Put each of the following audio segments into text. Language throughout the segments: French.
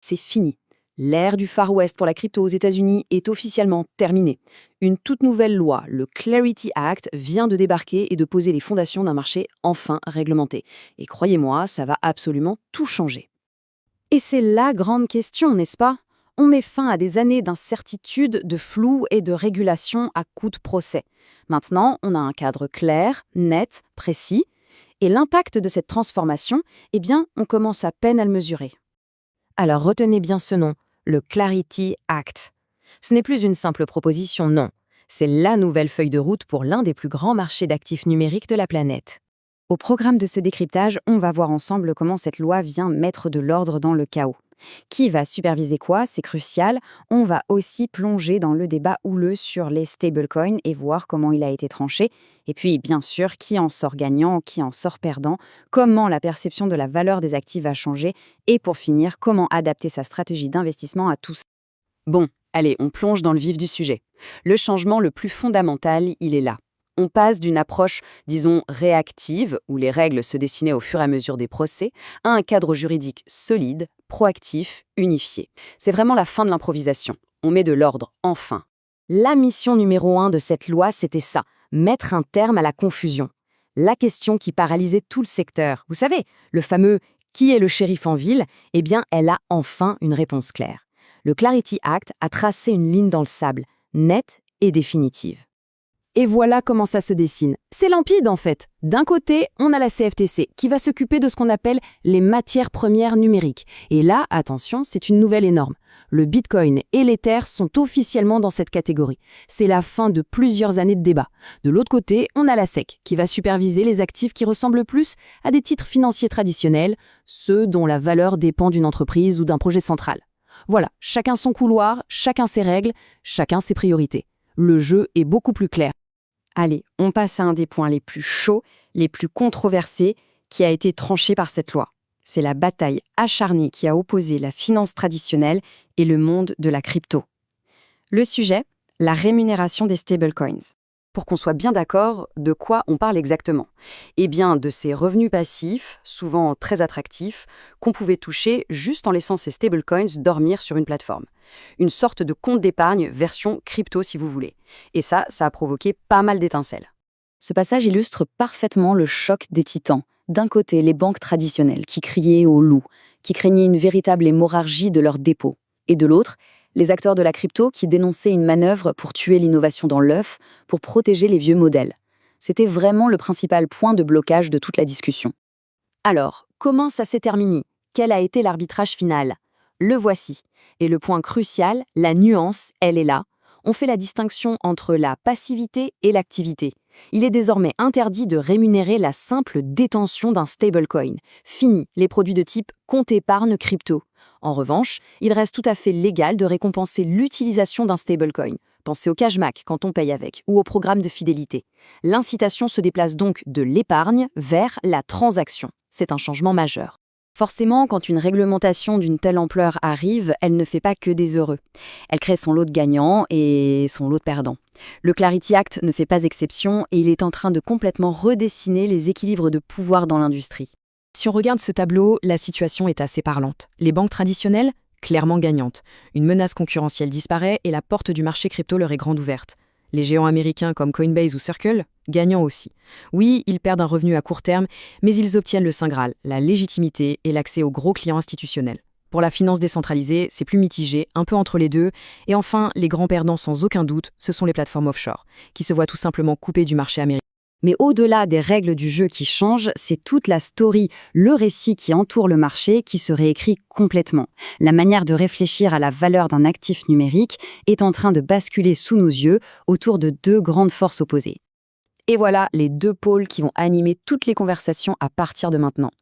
C'est fini. L'ère du Far West pour la crypto aux États-Unis est officiellement terminée. Une toute nouvelle loi, le Clarity Act, vient de débarquer et de poser les fondations d'un marché enfin réglementé. Et croyez-moi, ça va absolument tout changer. Et c'est la grande question, n'est-ce pas? On met fin à des années d'incertitude, de flou et de régulation à coups de procès. Maintenant, on a un cadre clair, net, précis. Et l'impact de cette transformation, eh bien, on commence à peine à le mesurer. Alors retenez bien ce nom, le Clarity Act. Ce n'est plus une simple proposition, non. C'est la nouvelle feuille de route pour l'un des plus grands marchés d'actifs numériques de la planète. Au programme de ce décryptage, on va voir ensemble comment cette loi vient mettre de l'ordre dans le chaos. Qui va superviser quoi? C'est crucial. On va aussi plonger dans le débat houleux sur les stablecoins et voir comment il a été tranché. Et puis, bien sûr, qui en sort gagnant, qui en sort perdant, comment la perception de la valeur des actifs va changer, et pour finir, comment adapter sa stratégie d'investissement à tout ça. Bon, allez, on plonge dans le vif du sujet. Le changement le plus fondamental, il est là. On passe d'une approche, disons, réactive, où les règles se dessinaient au fur et à mesure des procès, à un cadre juridique solide, proactif, unifié. C'est vraiment la fin de l'improvisation. On met de l'ordre, enfin. La mission numéro 1 de cette loi, c'était ça, mettre un terme à la confusion. La question qui paralysait tout le secteur, vous savez, le fameux « qui est le shérif en ville ?», eh bien, elle a enfin une réponse claire. Le Clarity Act a tracé une ligne dans le sable, nette et définitive. Et voilà comment ça se dessine. C'est limpide en fait. D'un côté, on a la CFTC qui va s'occuper de ce qu'on appelle les matières premières numériques. Et là, attention, c'est une nouvelle énorme. Le Bitcoin et l'Ether sont officiellement dans cette catégorie. C'est la fin de plusieurs années de débat. De l'autre côté, on a la SEC qui va superviser les actifs qui ressemblent plus à des titres financiers traditionnels, ceux dont la valeur dépend d'une entreprise ou d'un projet central. Voilà, chacun son couloir, chacun ses règles, chacun ses priorités. Le jeu est beaucoup plus clair. Allez, on passe à un des points les plus chauds, les plus controversés, qui a été tranché par cette loi. C'est la bataille acharnée qui a opposé la finance traditionnelle et le monde de la crypto. Le sujet, la rémunération des stablecoins. Pour qu'on soit bien d'accord, de quoi on parle exactement? Eh bien, de ces revenus passifs, souvent très attractifs, qu'on pouvait toucher juste en laissant ces stablecoins dormir sur une plateforme. Une sorte de compte d'épargne version crypto si vous voulez. Et ça a provoqué pas mal d'étincelles. Ce passage illustre parfaitement le choc des titans. D'un côté, les banques traditionnelles qui criaient au loup, qui craignaient une véritable hémorragie de leurs dépôts. Et de l'autre, les acteurs de la crypto qui dénonçaient une manœuvre pour tuer l'innovation dans l'œuf, pour protéger les vieux modèles. C'était vraiment le principal point de blocage de toute la discussion. Alors, comment ça s'est terminé? Quel a été l'arbitrage final? Le voici. Et le point crucial, la nuance, elle est là. On fait la distinction entre la passivité et l'activité. Il est désormais interdit de rémunérer la simple détention d'un stablecoin. Fini les produits de type compte épargne crypto. En revanche, il reste tout à fait légal de récompenser l'utilisation d'un stablecoin. Pensez au cashback quand on paye avec, ou au programme de fidélité. L'incitation se déplace donc de l'épargne vers la transaction. C'est un changement majeur. Forcément, quand une réglementation d'une telle ampleur arrive, elle ne fait pas que des heureux. Elle crée son lot de gagnants et son lot de perdants. Le Clarity Act ne fait pas exception et il est en train de complètement redessiner les équilibres de pouvoir dans l'industrie. Si on regarde ce tableau, la situation est assez parlante. Les banques traditionnelles, clairement gagnantes. Une menace concurrentielle disparaît et la porte du marché crypto leur est grande ouverte. Les géants américains comme Coinbase ou Circle, gagnants aussi. Oui, ils perdent un revenu à court terme, mais ils obtiennent le Saint Graal, la légitimité et l'accès aux gros clients institutionnels. Pour la finance décentralisée, c'est plus mitigé, un peu entre les deux. Et enfin, les grands perdants sans aucun doute, ce sont les plateformes offshore, qui se voient tout simplement coupées du marché américain. Mais au-delà des règles du jeu qui changent, c'est toute la story, le récit qui entoure le marché qui se réécrit complètement. La manière de réfléchir à la valeur d'un actif numérique est en train de basculer sous nos yeux autour de deux grandes forces opposées. Et voilà les deux pôles qui vont animer toutes les conversations à partir de maintenant.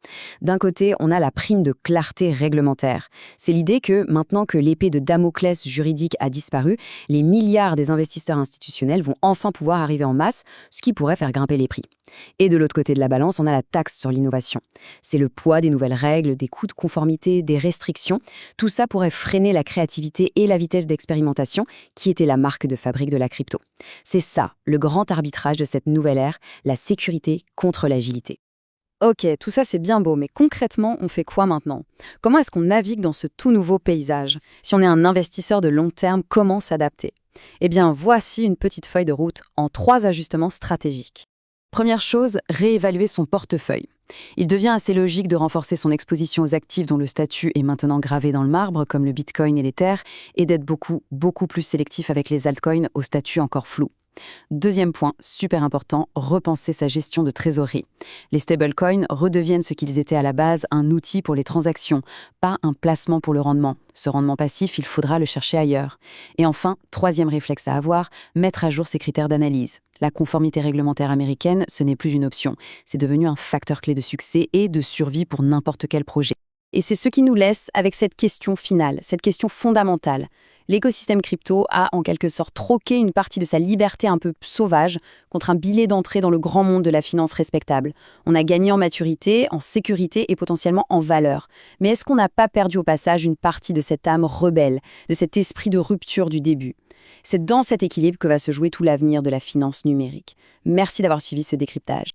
D'un côté, on a la prime de clarté réglementaire. C'est l'idée que, maintenant que l'épée de Damoclès juridique a disparu, les milliards des investisseurs institutionnels vont enfin pouvoir arriver en masse, ce qui pourrait faire grimper les prix. Et de l'autre côté de la balance, on a la taxe sur l'innovation. C'est le poids des nouvelles règles, des coûts de conformité, des restrictions. Tout ça pourrait freiner la créativité et la vitesse d'expérimentation qui était la marque de fabrique de la crypto. C'est ça, le grand arbitrage de cette nouvelle ère, la sécurité contre l'agilité. Ok, tout ça c'est bien beau, mais concrètement, on fait quoi maintenant? Comment est-ce qu'on navigue dans ce tout nouveau paysage? Si on est un investisseur de long terme, comment s'adapter? Eh bien, voici une petite feuille de route en 3 ajustements stratégiques. Première chose, réévaluer son portefeuille. Il devient assez logique de renforcer son exposition aux actifs dont le statut est maintenant gravé dans le marbre, comme le Bitcoin et l'Ether, et d'être beaucoup plus sélectif avec les altcoins au statut encore flou. Deuxième point, super important, repenser sa gestion de trésorerie. Les stablecoins redeviennent ce qu'ils étaient à la base, un outil pour les transactions, pas un placement pour le rendement. Ce rendement passif, il faudra le chercher ailleurs. Et enfin, troisième réflexe à avoir, mettre à jour ses critères d'analyse. La conformité réglementaire américaine, ce n'est plus une option. C'est devenu un facteur clé de succès et de survie pour n'importe quel projet. Et c'est ce qui nous laisse avec cette question finale, cette question fondamentale. L'écosystème crypto a en quelque sorte troqué une partie de sa liberté un peu sauvage contre un billet d'entrée dans le grand monde de la finance respectable. On a gagné en maturité, en sécurité et potentiellement en valeur. Mais est-ce qu'on n'a pas perdu au passage une partie de cette âme rebelle, de cet esprit de rupture du début? C'est dans cet équilibre que va se jouer tout l'avenir de la finance numérique. Merci d'avoir suivi ce décryptage.